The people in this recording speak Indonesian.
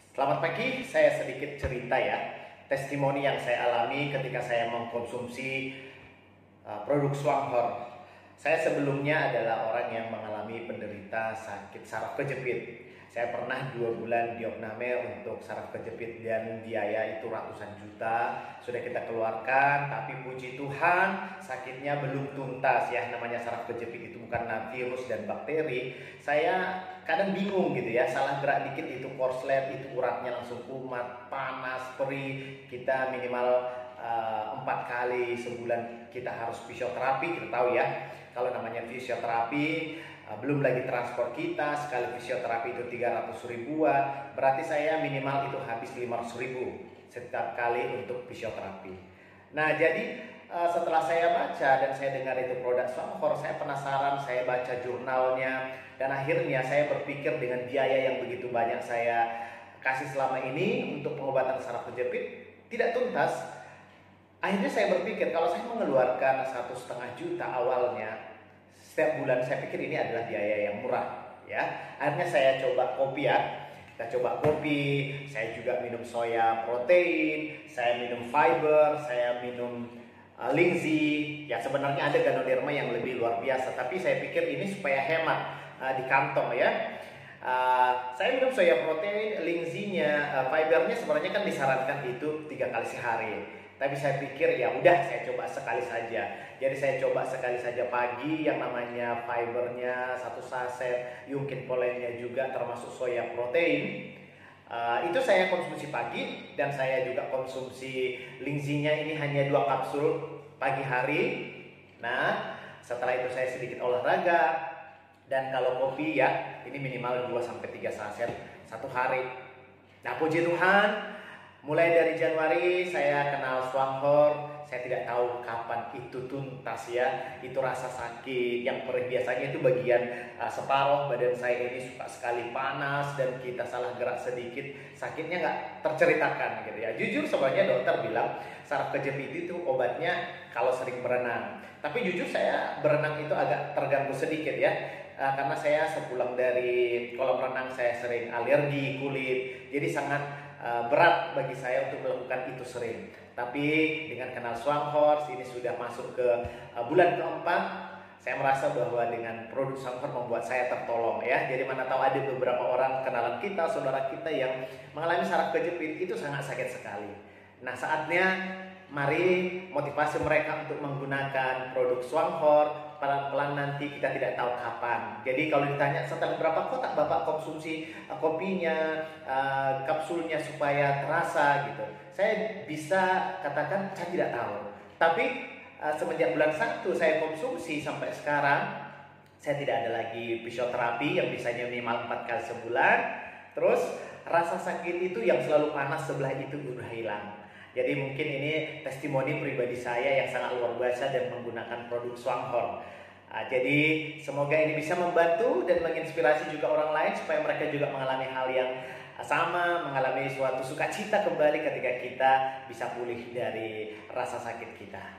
Selamat pagi, saya sedikit cerita ya. Testimoni yang saya alami ketika saya mengkonsumsi produk Swanghor. Saya sebelumnya adalah orang yang mengalami penderita sakit saraf kejepit. Saya pernah 2 bulan diopname untuk saraf kejepit dan biaya itu ratusan juta sudah kita keluarkan, tapi puji Tuhan sakitnya belum tuntas ya. Namanya saraf kejepit itu bukan virus dan bakteri. Saya kadang bingung gitu ya, salah gerak dikit itu korslet, itu uratnya langsung kumat, panas, perih. Kita minimal 4 kali sebulan kita harus fisioterapi. Kita tahu ya, kalau namanya fisioterapi, belum lagi transport kita, sekali fisioterapi itu 300 ribuan, berarti saya minimal itu habis 500 ribu setiap kali untuk fisioterapi. Nah jadi setelah saya baca dan saya dengar itu produk Swanghor, saya penasaran, saya baca jurnalnya, dan akhirnya saya berpikir dengan biaya yang begitu banyak saya kasih selama ini untuk pengobatan saraf kejepit tidak tuntas. Akhirnya saya berpikir kalau saya mengeluarkan 1,5 juta awalnya setiap bulan, saya pikir ini adalah biaya yang murah ya. Akhirnya saya coba kopi ya. Kita coba kopi, saya juga minum soya protein, saya minum fiber, saya minum Lingzi. Ya sebenarnya ada Ganoderma yang lebih luar biasa, tapi saya pikir ini supaya hemat di kantong ya. Saya minum soya protein, Lingzinya, fibernya sebenarnya kan disarankan itu 3 kali sehari. Tapi saya pikir ya udah, saya coba sekali saja. Jadi saya coba sekali saja pagi, yang namanya fibernya 1 saset, yungkin polennya juga termasuk soya protein. Itu saya konsumsi pagi, dan saya juga konsumsi Lingzinya ini hanya 2 kapsul pagi hari. Nah, setelah itu saya sedikit olahraga, dan kalau kopi ya ini minimal 2-3 saset 1 hari. Nah puji Tuhan, mulai dari Januari saya kenal Swanghor. Saya tidak tahu kapan itu tuntas ya. Itu rasa sakit yang biasanya itu bagian separuh badan saya ini suka sekali panas, dan kita salah gerak sedikit sakitnya nggak terceritakan gitu ya. Jujur sebenarnya dokter bilang saraf kejepit itu obatnya kalau sering berenang. Tapi jujur saya berenang itu agak terganggu sedikit ya. Karena saya sepulang dari kolam renang saya sering alergi kulit. Jadi sangat berat bagi saya untuk melakukan itu sering. Tapi dengan kenal Swanghor, ini sudah masuk ke bulan keempat, saya merasa bahwa dengan produk Swanghor membuat saya tertolong ya. Jadi mana tahu ada beberapa orang kenalan kita, saudara kita yang mengalami saraf kejepit itu sangat sakit sekali. Nah saatnya mari motivasi mereka untuk menggunakan produk Swanghor. Pelan-pelan nanti kita tidak tahu kapan. Jadi kalau ditanya setelah berapa kotak Bapak konsumsi kopinya, kapsulnya supaya terasa gitu, saya bisa katakan saya tidak tahu. Tapi semenjak bulan 1 saya konsumsi sampai sekarang, saya tidak ada lagi fisioterapi yang bisanya minimal 4 kali sebulan. Terus rasa sakit itu yang selalu panas sebelah itu udah hilang. Jadi mungkin ini testimoni pribadi saya yang sangat luar biasa dan menggunakan produk Swanghor. Jadi semoga ini bisa membantu dan menginspirasi juga orang lain supaya mereka juga mengalami hal yang sama, mengalami suatu sukacita kembali ketika kita bisa pulih dari rasa sakit kita.